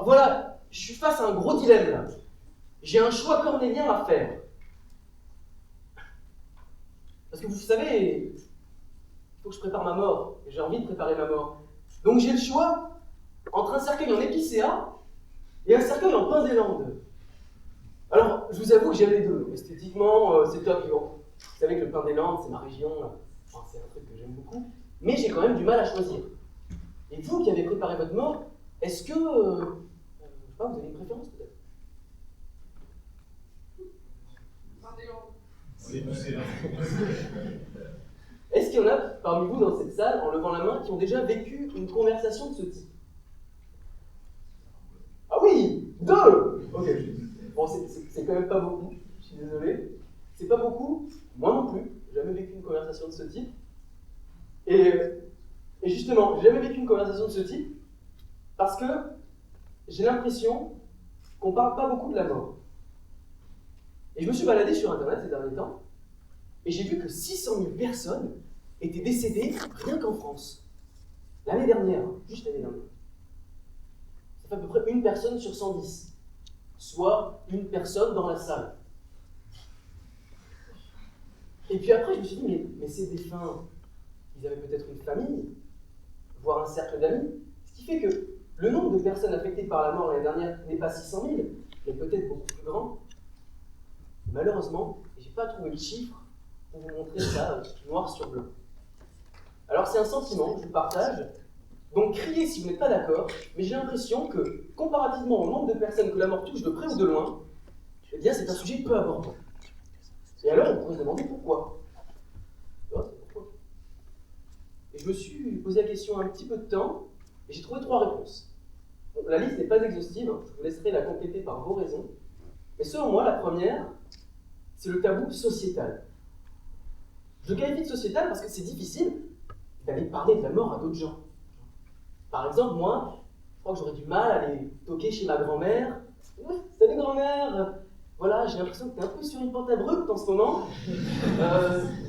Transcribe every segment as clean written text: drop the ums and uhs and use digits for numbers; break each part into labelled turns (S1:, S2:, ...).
S1: voilà, je suis face à un gros dilemme là. J'ai un choix cornélien à faire. Parce que vous savez, il faut que je prépare ma mort. Et j'ai envie de préparer ma mort. Donc j'ai le choix entre un cercueil en épicéa et un cercueil en pain des Landes. Alors, je vous avoue que j'aime les deux. Esthétiquement, c'est top. Vous savez que le pain des Landes, c'est ma région. Enfin, c'est un truc que j'aime beaucoup. Mais j'ai quand même du mal à choisir. Et vous qui avez préparé votre mort, est-ce que... je sais pas, vous avez une préférence peut-être? Est-ce qu'il y en a parmi vous dans cette salle, en levant la main, qui ont déjà vécu une conversation de ce type? Ah oui, 2! Ok. Bon, c'est quand même pas beaucoup, je suis désolé. C'est pas beaucoup, moi non plus, j'ai jamais vécu une conversation de ce type. Et justement, j'ai jamais vécu une conversation de ce type parce que j'ai l'impression qu'on parle pas beaucoup de la mort. Et je me suis baladé sur Internet ces derniers temps, et j'ai vu que 600 000 personnes étaient décédées rien qu'en France. L'année dernière, juste l'année dernière. Ça fait à peu près une personne sur 110. Soit une personne dans la salle. Et puis après, je me suis dit, mais ces défunts, ils avaient peut-être une famille, voire un cercle d'amis. Ce qui fait que le nombre de personnes affectées par la mort l'année dernière n'est pas 600 000, mais peut-être beaucoup plus grand. Malheureusement, je n'ai pas trouvé de chiffre pour vous montrer ça noir sur blanc. Alors c'est un sentiment que je partage, donc criez si vous n'êtes pas d'accord, mais j'ai l'impression que, comparativement au nombre de personnes que la mort touche de près ou de loin, eh bien c'est un sujet peu abordé. Et alors on pourrait se demander pourquoi. Pourquoi ? Et je me suis posé la question un petit peu de temps, et j'ai trouvé 3 réponses. Donc, la liste n'est pas exhaustive, je vous laisserai la compléter par vos raisons. Mais selon moi, la première, c'est le tabou sociétal. Je le qualifie de sociétal parce que c'est difficile d'aller parler de la mort à d'autres gens. Par exemple, moi, je crois que j'aurais du mal à aller toquer chez ma grand-mère. Oui, salut grand-mère. Voilà, j'ai l'impression que tu es un peu sur une pente abrupte en ce moment.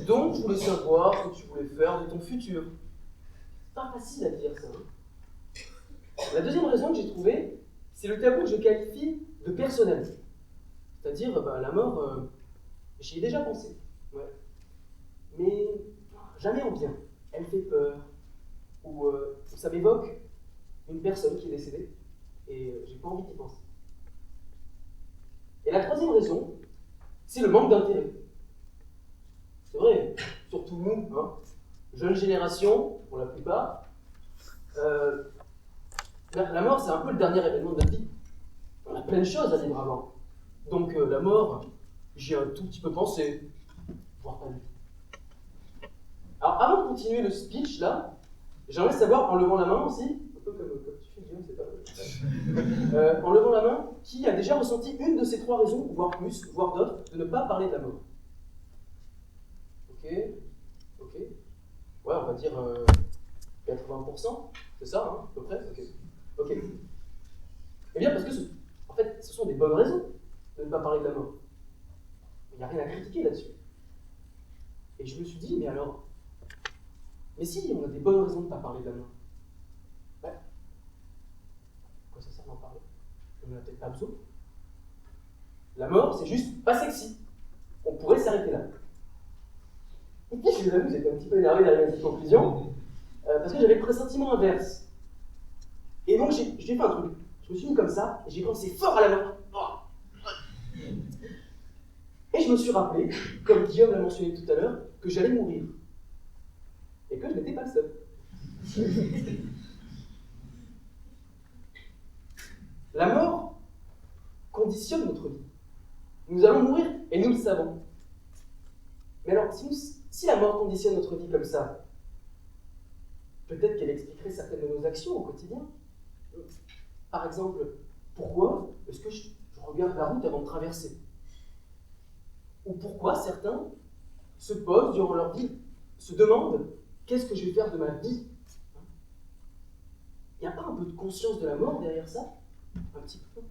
S1: Donc, je voulais savoir ce que tu voulais faire de ton futur. C'est pas facile à dire ça. La deuxième raison que j'ai trouvée, c'est le tabou que je qualifie de personnel. C'est-à-dire, la mort, j'y ai déjà pensé. Ouais. Mais jamais en bien. Elle fait peur. Ou ça m'évoque une personne qui est décédée. Et j'ai pas envie d'y penser. Et la troisième raison, c'est le manque d'intérêt. C'est vrai, surtout nous, jeune génération, pour la plupart, la mort, c'est un peu le dernier événement de notre vie. On a plein de choses à vivre avant. Donc la mort, j'y ai un tout petit peu pensé, voire pas vu. Alors avant de continuer le speech, là, j'aimerais savoir, en levant la main aussi, un peu comme tu fais, Guillaume, c'est pas mal. En levant la main, qui a déjà ressenti une de ces 3 raisons, voire plus, voire d'autres, de ne pas parler de la mort? Ok. Ouais, on va dire 80%, c'est ça, à peu près. Ok. Eh bien, parce que, en fait, ce sont des bonnes raisons de ne pas parler de la mort. Il n'y a rien à critiquer là-dessus. Et je me suis dit, mais alors, mais si on a des bonnes raisons de ne pas parler de la mort, ben, quoi ça sert d'en parler? On n'en a peut-être pas besoin. La mort, c'est juste pas sexy. On pourrait s'arrêter là. Et puis, je vous avoue, j'étais un petit peu énervé d'arriver à cette conclusion, parce que j'avais le pressentiment inverse. Et donc, j'ai fait un truc. Je me suis mis comme ça, et j'ai pensé fort à la mort. Et je me suis rappelé, comme Guillaume l'a mentionné tout à l'heure, que j'allais mourir. Et que je n'étais pas le seul. La mort conditionne notre vie. Nous allons mourir, et nous le savons. Mais alors, si la mort conditionne notre vie comme ça, peut-être qu'elle expliquerait certaines de nos actions au quotidien. Par exemple, pourquoi est-ce que je regarde la route avant de traverser? Ou pourquoi certains se posent durant leur vie, se demandent qu'est-ce que je vais faire de ma vie? Il n'y a pas un peu de conscience de la mort derrière ça? Un petit peu.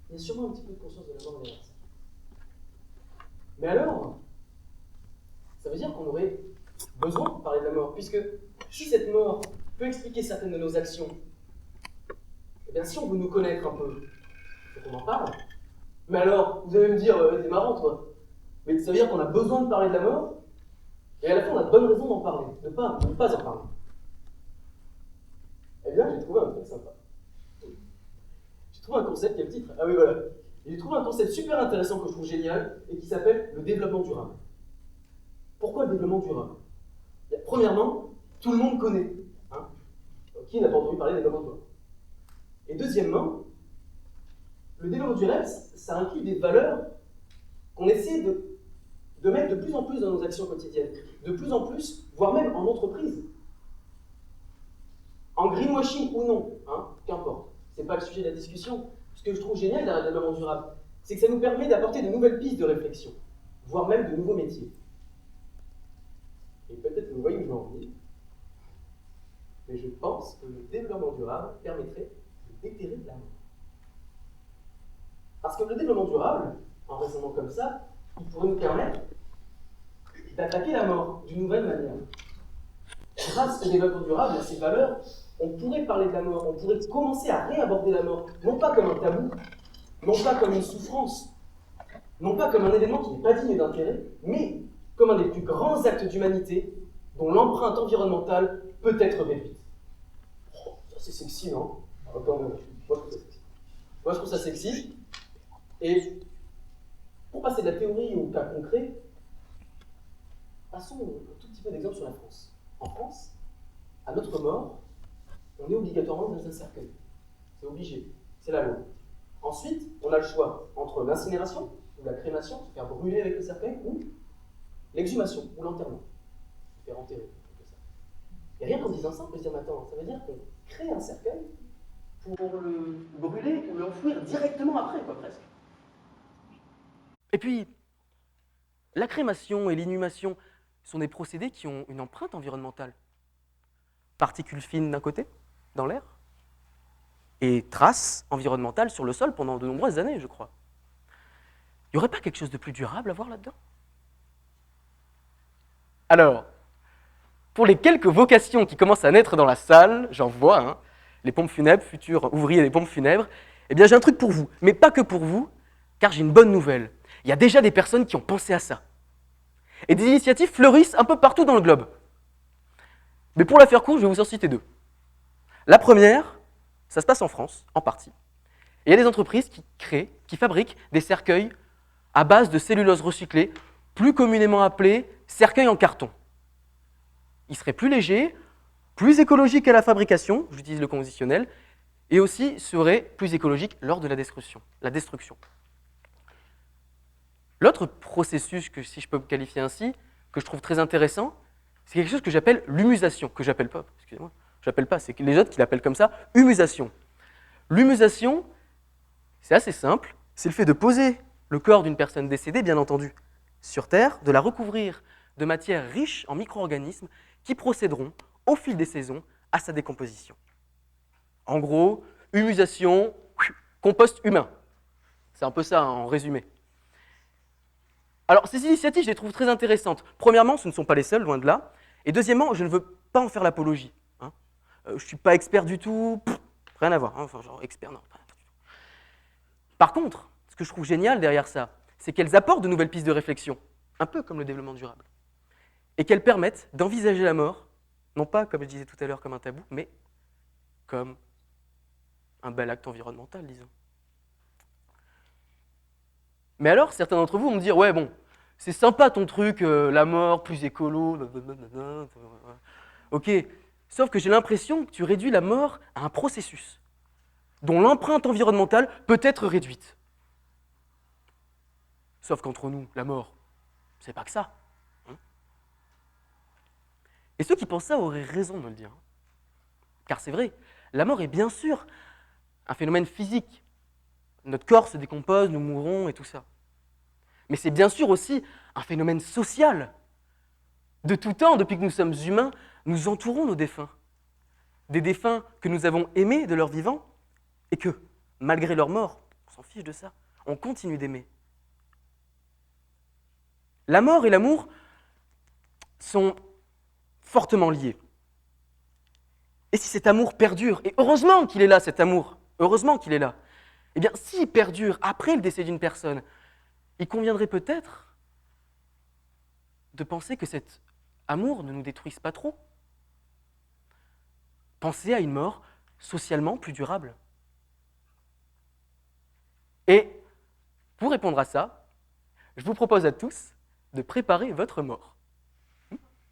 S1: Il y a sûrement un petit peu de conscience de la mort derrière ça. Mais alors, ça veut dire qu'on aurait besoin de parler de la mort, puisque si cette mort peut expliquer certaines de nos actions, eh bien si on veut nous connaître un peu, il faut qu'on en parle. Mais alors, vous allez me dire, t'es marrant toi. Mais ça veut dire qu'on a besoin de parler de la mort, et à la fois on a de bonnes raisons d'en parler, de ne pas en parler. Eh bien, j'ai trouvé un truc sympa. J'ai trouvé un concept, quel titre? Ah oui, voilà. J'ai trouvé un concept super intéressant que je trouve génial, et qui s'appelle le développement durable. Pourquoi le développement durable? Premièrement, tout le monde connaît. Hein, qui n'a pas entendu parler de développement durable? Et deuxièmement, le développement durable, ça inclut des valeurs qu'on essaie de mettre de plus en plus dans nos actions quotidiennes, de plus en plus, voire même en entreprise. En greenwashing ou non, hein, qu'importe. Ce n'est pas le sujet de la discussion. Ce que je trouve génial derrière le développement durable, c'est que ça nous permet d'apporter de nouvelles pistes de réflexion, voire même de nouveaux métiers. Et peut-être que vous voyez où je veux en venir, mais je pense que le développement durable permettrait de déterrer de la mort. Parce que le développement durable, en raisonnant comme ça, il pourrait nous permettre d'attaquer la mort d'une nouvelle manière. Grâce au développement durable, à ces valeurs, on pourrait parler de la mort, on pourrait commencer à réaborder la mort, non pas comme un tabou, non pas comme une souffrance, non pas comme un événement qui n'est pas digne d'intérêt, mais comme un des plus grands actes d'humanité dont l'empreinte environnementale peut être réduite. Oh, ça c'est sexy, non? Quand même, moi je trouve ça sexy. Et pour passer de la théorie au cas concret, passons un tout petit peu d'exemple sur la France. En France, à notre mort, on est obligatoirement dans un cercueil. C'est obligé, c'est la loi. Ensuite, on a le choix entre l'incinération, ou la crémation, se faire brûler avec le cercueil, ou l'exhumation, ou l'enterrement, se faire enterrer. Et rien qu'en disant ça, on peut se dire, attends, ça veut dire qu'on crée un cercueil pour le brûler ou l'enfouir directement après, quoi, presque. Et puis, la crémation et l'inhumation sont des procédés qui ont une empreinte environnementale. Particules fines d'un côté, dans l'air, et traces environnementales sur le sol pendant de nombreuses années, je crois. Il n'y aurait pas quelque chose de plus durable à voir là-dedans? Alors, pour les quelques vocations qui commencent à naître dans la salle, j'en vois, hein, les pompes funèbres, futurs ouvriers des pompes funèbres, eh bien j'ai un truc pour vous, mais pas que pour vous, car j'ai une bonne nouvelle. Il y a déjà des personnes qui ont pensé à ça. Et des initiatives fleurissent un peu partout dans le globe. Mais pour la faire courte, je vais vous en citer deux. La première, ça se passe en France, en partie. Et il y a des entreprises qui créent, qui fabriquent des cercueils à base de cellulose recyclée, plus communément appelés cercueils en carton. Ils seraient plus légers, plus écologiques à la fabrication, j'utilise le conditionnel, et aussi seraient plus écologiques lors de la destruction. L'autre processus, que, si je peux me qualifier ainsi, que je trouve très intéressant, c'est quelque chose que j'appelle l'humusation, que j'appelle pas, excusez-moi, j'appelle pas, c'est les autres qui l'appellent comme ça, humusation. L'humusation, c'est assez simple, c'est le fait de poser le corps d'une personne décédée, bien entendu, sur Terre, de la recouvrir de matières riches en micro-organismes qui procéderont, au fil des saisons, à sa décomposition. En gros, humusation, compost humain. C'est un peu ça, en résumé. Alors, ces initiatives, je les trouve très intéressantes. Premièrement, ce ne sont pas les seules, loin de là. Et deuxièmement, je ne veux pas en faire l'apologie. Hein. Je ne suis pas expert du tout, rien à voir. Hein. Enfin, genre expert, non, pas du tout. Par contre, ce que je trouve génial derrière ça, c'est qu'elles apportent de nouvelles pistes de réflexion, un peu comme le développement durable, et qu'elles permettent d'envisager la mort, non pas, comme je disais tout à l'heure, comme un tabou, mais comme un bel acte environnemental, disons. Mais alors, certains d'entre vous vont me dire, ouais, bon, c'est sympa ton truc, la mort, plus écolo, ok, sauf que j'ai l'impression que tu réduis la mort à un processus dont l'empreinte environnementale peut être réduite. Sauf qu'entre nous, la mort, c'est pas que ça. Hein. Et ceux qui pensent ça auraient raison de me le dire. Car c'est vrai, la mort est bien sûr un phénomène physique. Notre corps se décompose, nous mourrons et tout ça. Mais c'est bien sûr aussi un phénomène social. De tout temps, depuis que nous sommes humains, nous entourons nos défunts. Des défunts que nous avons aimés de leur vivant et que, malgré leur mort, on s'en fiche de ça, on continue d'aimer. La mort et l'amour sont fortement liés. si cet amour perdure, et heureusement qu'il est là, cet amour, heureusement qu'il est là, eh bien, s'il perdure après le décès d'une personne, il conviendrait peut-être de penser que cet amour ne nous détruise pas trop. Pensez à une mort socialement plus durable. Et pour répondre à ça, je vous propose à tous de préparer votre mort.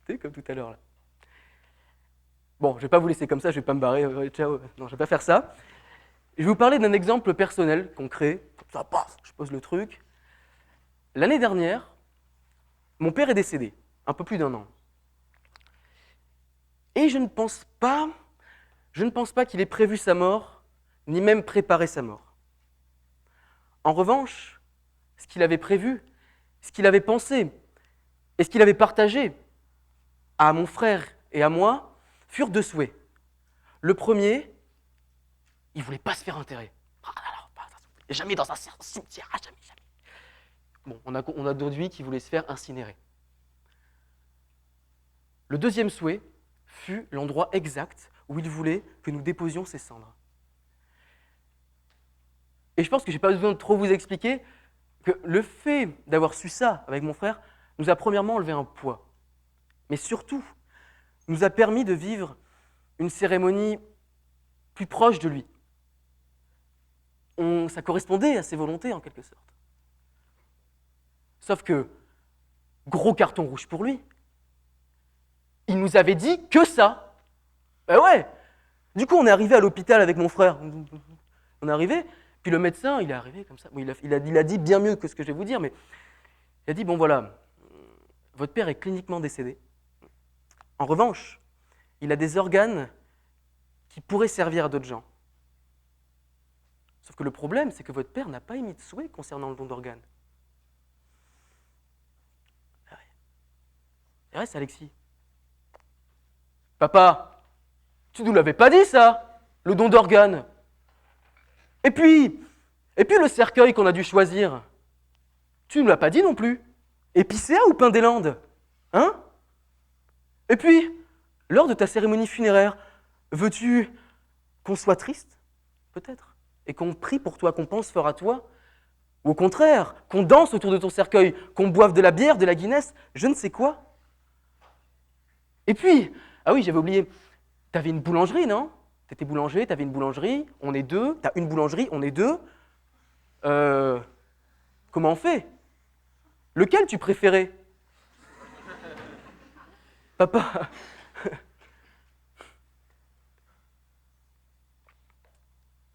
S1: C'est comme tout à l'heure là. Bon, je ne vais pas vous laisser comme ça, je ne vais pas me barrer, ciao, non, je ne vais pas faire ça. Je vais vous parler d'un exemple personnel, concret, comme ça, paf, je pose le truc. L'année dernière, mon père est décédé, un peu plus d'1 an. Et je ne pense pas qu'il ait prévu sa mort, ni même préparé sa mort. En revanche, ce qu'il avait prévu, ce qu'il avait pensé, et ce qu'il avait partagé à mon frère et à moi, furent 2 souhaits. Le premier, il ne voulait pas se faire enterrer. Jamais dans un cimetière, jamais. Bon, on a d'autres qui voulaient se faire incinérer. Le deuxième souhait fut l'endroit exact où il voulait que nous déposions ses cendres. Et je pense que je n'ai pas besoin de trop vous expliquer que le fait d'avoir su ça avec mon frère nous a premièrement enlevé un poids, mais surtout nous a permis de vivre une cérémonie plus proche de lui. Ça correspondait à ses volontés en quelque sorte. Sauf que, gros carton rouge pour lui, il nous avait dit que ça. Ben ouais. Du coup, on est arrivé à l'hôpital avec mon frère. On est arrivé, puis le médecin, il est arrivé comme ça. Bon, il a dit bien mieux que ce que je vais vous dire, mais il a dit, bon voilà, votre père est cliniquement décédé. En revanche, il a des organes qui pourraient servir à d'autres gens. Sauf que le problème, c'est que votre père n'a pas émis de souhait concernant le don d'organes. C'est vrai, c'est Alexis. Papa, tu nous l'avais pas dit ça, le don d'organes. Et puis le cercueil qu'on a dû choisir, tu ne nous l'as pas dit non plus. Épicéa ou pain des Landes, hein? Et puis, lors de ta cérémonie funéraire, veux-tu qu'on soit triste, peut-être, et qu'on prie pour toi, qu'on pense fort à toi? Ou au contraire, qu'on danse autour de ton cercueil, qu'on boive de la bière, de la Guinness, je ne sais quoi? Et puis, ah oui, j'avais oublié, t'avais une boulangerie, non? T'étais boulanger, t'avais une boulangerie, on est 2, t'as une boulangerie, on est 2. Comment on fait? Lequel tu préférais? Papa.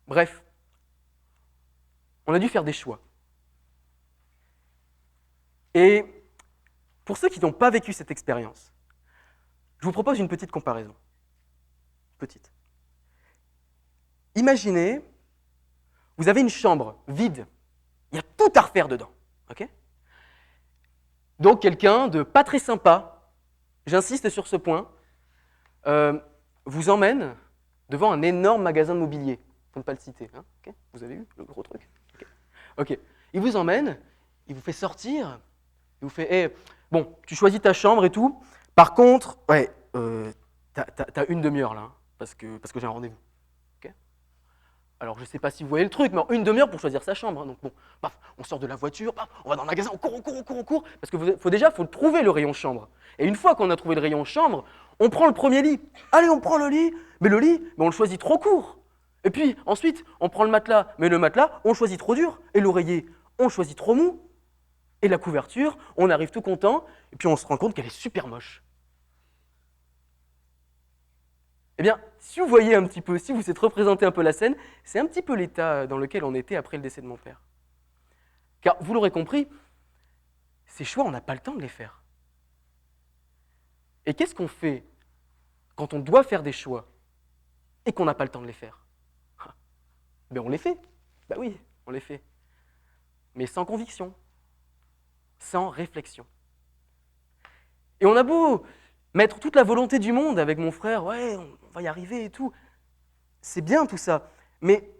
S1: Bref, on a dû faire des choix. Et pour ceux qui n'ont pas vécu cette expérience, je vous propose une petite comparaison. Petite. Imaginez, vous avez une chambre vide, il y a tout à refaire dedans. Okay? Donc quelqu'un de pas très sympa, j'insiste sur ce point, vous emmène devant un énorme magasin de mobilier, pour ne pas le citer. Hein, okay? Vous avez vu le gros truc? Ok. Il vous emmène, il vous fait sortir, il vous fait hey, bon, tu choisis ta chambre et tout. Par contre, ouais, t'as une demi-heure là, hein, parce que j'ai un rendez-vous. Okay? Alors je ne sais pas si vous voyez le truc, mais en une demi-heure pour choisir sa chambre. Hein, donc bon, paf, on sort de la voiture, paf, on va dans le magasin, on court, parce que faut trouver le rayon chambre. Et une fois qu'on a trouvé le rayon chambre, on prend le premier lit. Allez, on prend le lit, mais le lit, on le choisit trop court. Et puis ensuite, on prend le matelas, mais le matelas, on le choisit trop dur. Et l'oreiller, on le choisit trop mou. Et la couverture, on arrive tout content, et puis on se rend compte qu'elle est super moche. Eh bien, si vous voyez un petit peu, si vous êtes représenté un peu la scène, c'est un petit peu l'état dans lequel on était après le décès de mon père. Car, vous l'aurez compris, ces choix, on n'a pas le temps de les faire. Et qu'est-ce qu'on fait quand on doit faire des choix et qu'on n'a pas le temps de les faire? Ben on les fait. Ben oui, on les fait. Mais sans conviction, sans réflexion. Et on a beau mettre toute la volonté du monde avec mon frère, ouais, on va y arriver et tout. C'est bien tout ça. Mais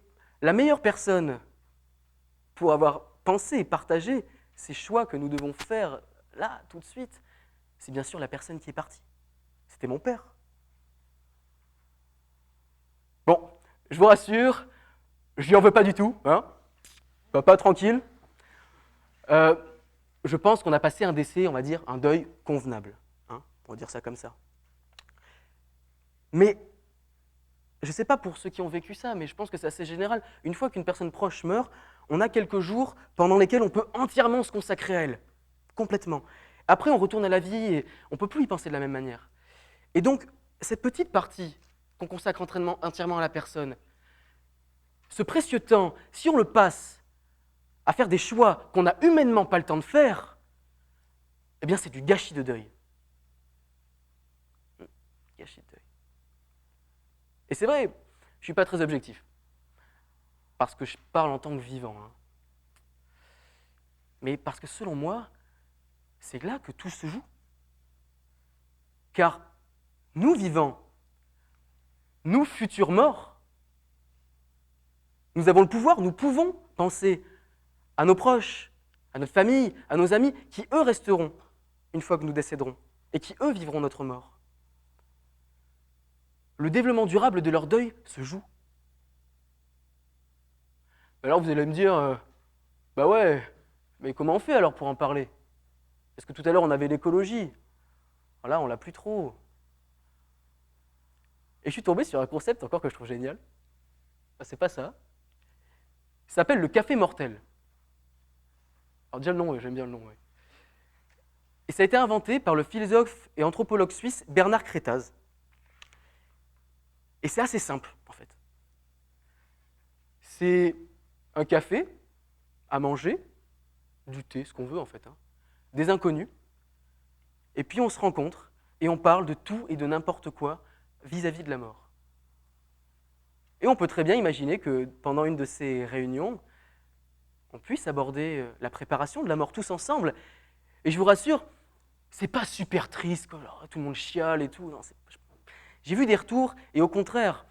S1: la meilleure personne pour avoir pensé et partagé ces choix que nous devons faire là, tout de suite, c'est bien sûr la personne qui est partie. C'était mon père.
S2: vous rassure, je lui en veux pas du tout, hein. Papa, tranquille. Je pense qu'on a passé un décès, on va dire, un deuil convenable, hein, on va dire ça comme ça. Mais, je ne sais pas pour ceux qui ont vécu ça, mais je pense que c'est assez général. Une fois qu'une personne proche meurt, on a quelques jours pendant lesquels on peut entièrement se consacrer à elle, complètement. Après, on retourne à la vie et on ne peut plus y penser de la même manière. Et donc, cette petite partie qu'on consacre entièrement à la personne, ce précieux temps, si on le passe à faire des choix qu'on n'a humainement pas le temps de faire, eh bien c'est du gâchis de deuil. Gâchis de deuil. Et c'est vrai, je ne suis pas très objectif, parce que je parle en tant que vivant. Hein. Mais parce que selon moi, c'est là que tout se joue. Car nous vivants, nous futurs morts, nous avons le pouvoir, nous pouvons penser à nos proches, à notre famille, à nos amis, qui eux resteront une fois que nous décéderons, et qui eux vivront notre mort. Le développement durable de leur deuil se joue. Alors vous allez me dire, bah ouais, mais comment on fait alors pour en parler? Parce que tout à l'heure on avait l'écologie, là on l'a plus trop. Et je suis tombé sur un concept encore que je trouve génial. Enfin, c'est pas ça. Ça s'appelle le café mortel. Alors déjà le nom, j'aime bien le nom. Ouais. Et ça a été inventé par le philosophe et anthropologue suisse Bernard Crétaz. Et c'est assez simple, en fait. C'est un café à manger, du thé, ce qu'on veut en fait, hein, des inconnus, et puis on se rencontre et on parle de tout et de n'importe quoi vis-à-vis de la mort. Et on peut très bien imaginer que pendant une de ces réunions, on puisse aborder la préparation de la mort tous ensemble. Et je vous rassure, c'est pas super triste, quoi, alors, tout le monde chiale et tout. Non, j'ai vu des retours, et au contraire,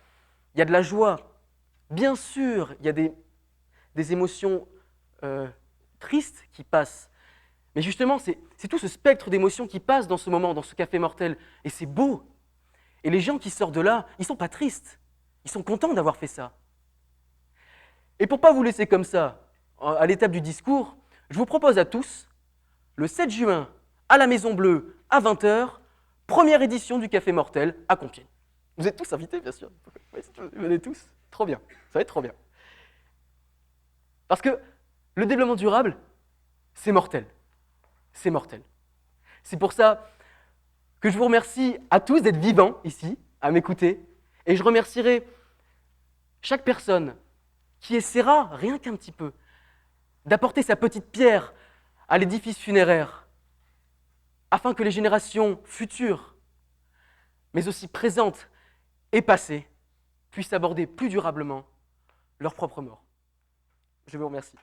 S2: il y a de la joie. Bien sûr, il y a des émotions tristes qui passent. Mais justement, c'est tout ce spectre d'émotions qui passe dans ce moment, dans ce café mortel. Et c'est beau. Et les gens qui sortent de là, ils ne sont pas tristes. Ils sont contents d'avoir fait ça. Et pour ne pas vous laisser comme ça, à l'étape du discours, je vous propose à tous, le 7 juin, à la Maison Bleue, à 20h, première édition du Café Mortel à Compiègne. Vous êtes tous invités, bien sûr. Venez tous. Trop bien. Ça va être trop bien. Parce que le développement durable, c'est mortel. C'est mortel. C'est pour ça que je vous remercie à tous d'être vivants ici, à m'écouter. Et je remercierai chaque personne qui essaiera, rien qu'un petit peu, d'apporter sa petite pierre à l'édifice funéraire, afin que les générations futures, mais aussi présentes et passées, puissent aborder plus durablement leur propre mort. Je vous remercie.